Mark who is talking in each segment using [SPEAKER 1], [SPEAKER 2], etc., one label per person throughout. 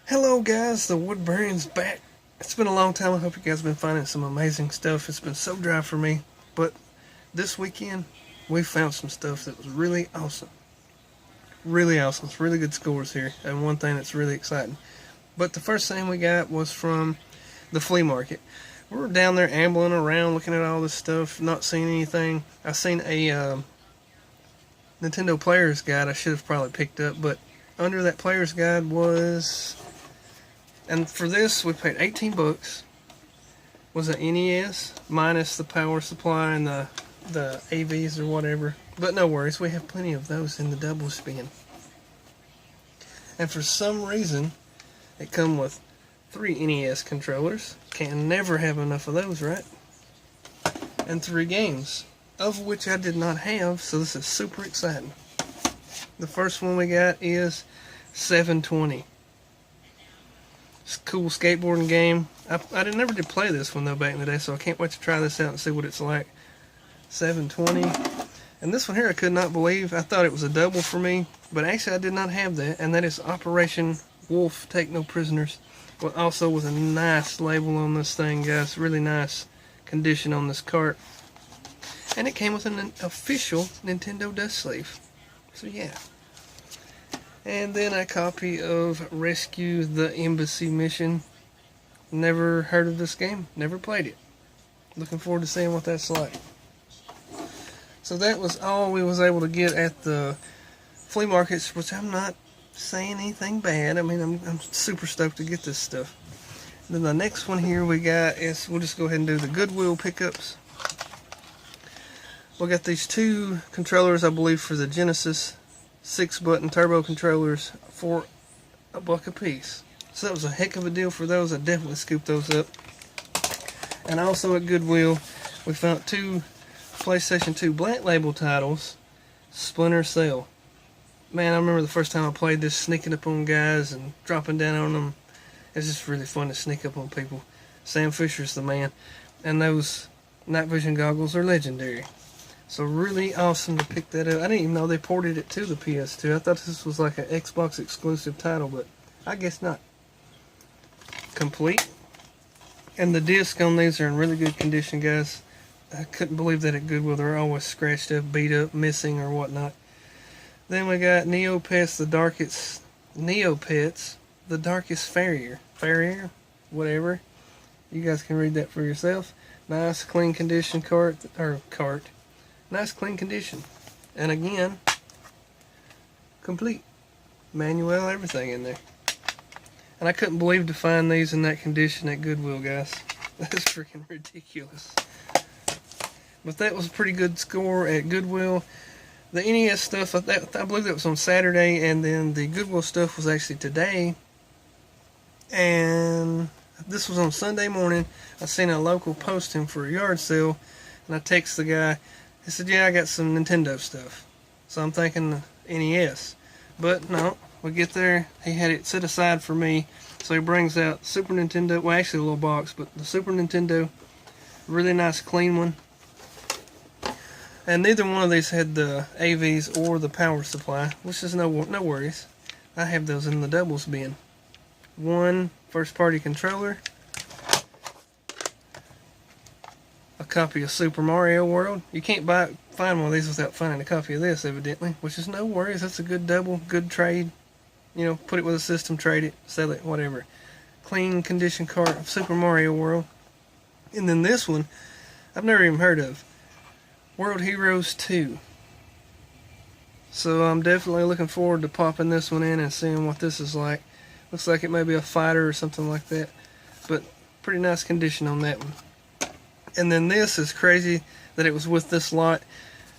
[SPEAKER 1] Hello guys, the Woodburyans back. It's been a long time. I hope you guys have been finding some amazing stuff. It's been so dry for me, but this weekend we found some stuff that was really awesome. Really awesome. It's really good scores here, and one thing that's really exciting. But the first thing we got was from the flea market. We were down there ambling around looking at all this stuff, not seeing anything. I seen a Nintendo Player's Guide I should have probably picked up, but under that Player's Guide was... And for this, we paid 18 bucks. Was an NES minus the power supply and the AVs or whatever. But no worries, we have plenty of those in the double spin. And for some reason, it come with 3 NES controllers. Can never have enough of those, right? And 3 games, of which I did not have, so this is super exciting. The first one we got is 720. It's a cool skateboarding game. I never did play this one though back in the day, so I can't wait to try this out and see what it's like. 720. And this one here I could not believe. I thought it was a double for me, but actually I did not have that, and that is Operation Wolf Take No Prisoners. But also with a nice label on this thing, guys. Really nice condition on this cart. And it came with an official Nintendo dust sleeve. So yeah. And then a copy of Rescue the Embassy Mission. Never heard of this game, never played it. Looking forward to seeing what that's like. So that was all we was able to get at the flea markets, which I'm not saying anything bad. I mean, I'm super stoked to get this stuff. And then the next one here we got is, we'll just go ahead and do the Goodwill pickups. We got these 2 controllers, I believe, for the Genesis. 6-button turbo controllers for $1 a piece. So that was a heck of a deal for those. I definitely scooped those up. And also at Goodwill, we found 2 PlayStation 2 Black Label titles, Splinter Cell. Man, I remember the first time I played this, sneaking up on guys and dropping down on them. It's just really fun to sneak up on people. Sam Fisher's the man. And those night vision goggles are legendary. So really awesome to pick that up. I didn't even know they ported it to the PS2. I thought this was like an Xbox exclusive title, but I guess not. Complete. And the discs on these are in really good condition, guys. I couldn't believe that at Goodwill. They're always scratched up, beat up, missing, or whatnot. Then we got Neopets, the Darkest Farrier, whatever. You guys can read that for yourself. Nice, clean condition cart. Nice clean condition. And again, complete. Manual, everything in there. And I couldn't believe to find these in that condition at Goodwill, guys. That's freaking ridiculous. But that was a pretty good score at Goodwill. The NES stuff, I believe that was on Saturday, and then the Goodwill stuff was actually today. And this was on Sunday morning. I seen a local posting for a yard sale, and I text the guy. He said, yeah, I got some Nintendo stuff. So I'm thinking the NES. But no, we get there, he had it set aside for me. So he brings out Super Nintendo, well actually a little box, but the Super Nintendo, really nice clean one. And neither one of these had the AVs or the power supply, which is no worries. I have those in the doubles bin. 1 first party controller. A copy of Super Mario World. You can't find one of these without finding a copy of this, evidently, which is no worries. That's a good double, good trade. You know, put it with a system, trade it, sell it, whatever. Clean condition cart of Super Mario World. And then this one, I've never even heard of. World Heroes 2. So I'm definitely looking forward to popping this one in and seeing what this is like. Looks like it may be a fighter or something like that. But pretty nice condition on that one. And then this is crazy that it was with this lot,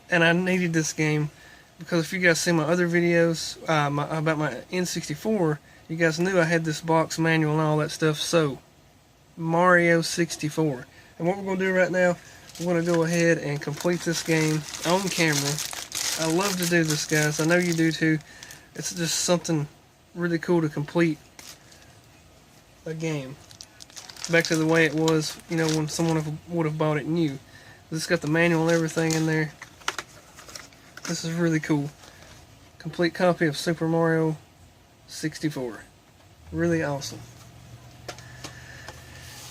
[SPEAKER 1] and I needed this game because if you guys see my other videos about my N64, you guys knew I had this box manual and all that stuff. So Mario 64, and what we're going to do right now, we're going to go ahead and complete this game on camera. I love to do this, guys. I know you do too. It's just something really cool to complete a game back to the way it was, you know, when someone would have bought it new. It's got the manual and everything in there. This is really cool. Complete copy of Super Mario 64. Really awesome.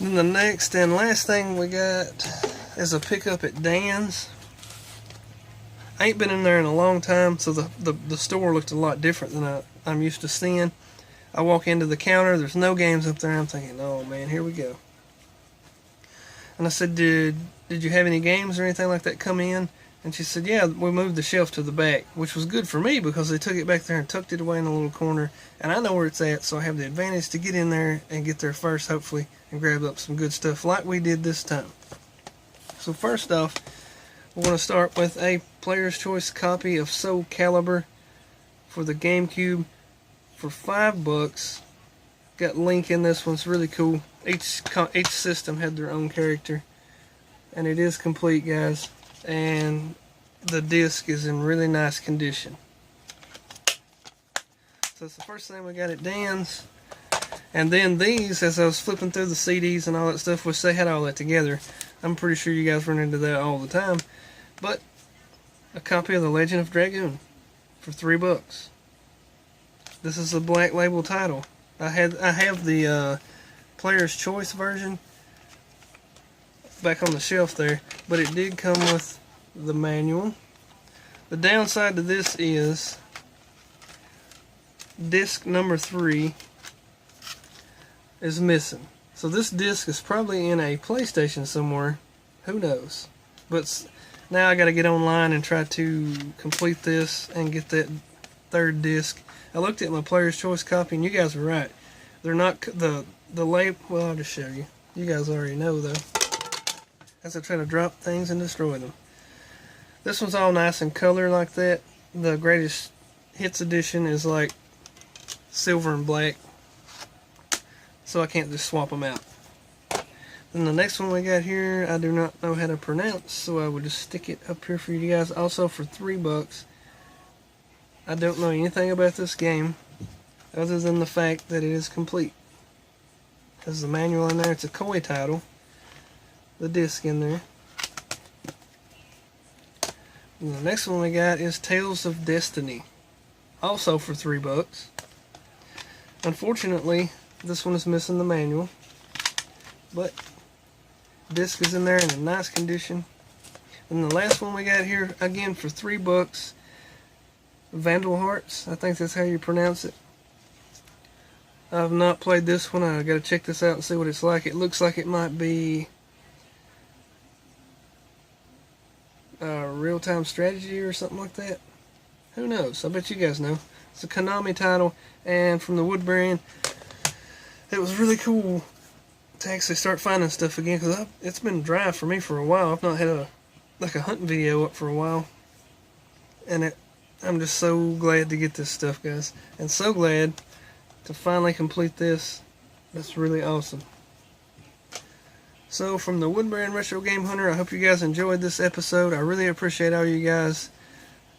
[SPEAKER 1] Then the next and last thing we got is a pickup at Dan's. I ain't been in there in a long time, so the store looked a lot different than I'm used to seeing. I walk into the counter, there's no games up there. I'm thinking, oh man, here we go. And I said, did you have any games or anything like that come in? And she said, yeah, we moved the shelf to the back, which was good for me because they took it back there and tucked it away in a little corner. And I know where it's at, so I have the advantage to get in there and get there first, hopefully, and grab up some good stuff like we did this time. So first off, we're going to start with a Player's Choice copy of Soul Calibur for the GameCube for $5. Got Link in this one. It's really cool. Each system had their own character, and it is complete, guys. And the disc is in really nice condition. So that's the first thing we got at Dan's. And then these, as I was flipping through the CDs and all that stuff, which they had all that together. I'm pretty sure you guys run into that all the time. But a copy of The Legend of Dragoon for $3. This is a black label title. I have the Player's Choice version back on the shelf there, but it did come with the manual. The downside to this is disc number 3 is missing. So this disc is probably in a PlayStation somewhere. Who knows? But now I got to get online and try to complete this and get that third disc. I looked at my Player's Choice copy, and you guys were right. They're not the label. Well, I'll just show you. You guys already know though. As I try to drop things and destroy them. This one's all nice in color like that. The Greatest Hits edition is like silver and black, so I can't just swap them out. Then the next one we got here, I do not know how to pronounce, so I would just stick it up here for you guys. Also for $3. I don't know anything about this game other than the fact that it is complete. There's the manual in there. It's a Koei title. The disc in there. And the next one we got is Tales of Destiny, also for $3. Unfortunately, this one is missing the manual, but disc is in there in a nice condition. And the last one we got here, again for $3, Vandal Hearts. I think that's how you pronounce it. I've not played this one. I got to check this out and see what it's like. It looks like it might be real-time strategy or something like that. Who knows? I bet you guys know. It's a Konami title, and from the Woodbury. It was really cool to actually start finding stuff again, because it's been dry for me for a while. I've not had a hunting video up for a while, and I'm just so glad to get this stuff, guys, and so glad to finally complete this. That's really awesome. So from the Woodbury Retro Game Hunter, I hope you guys enjoyed this episode. I really appreciate all you guys.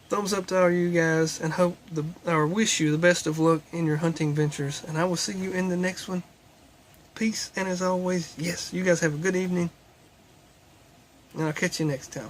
[SPEAKER 1] Thumbs up to all you guys, and wish you the best of luck in your hunting ventures. And I will see you in the next one. Peace, and as always, yes, you guys have a good evening. And I'll catch you next time.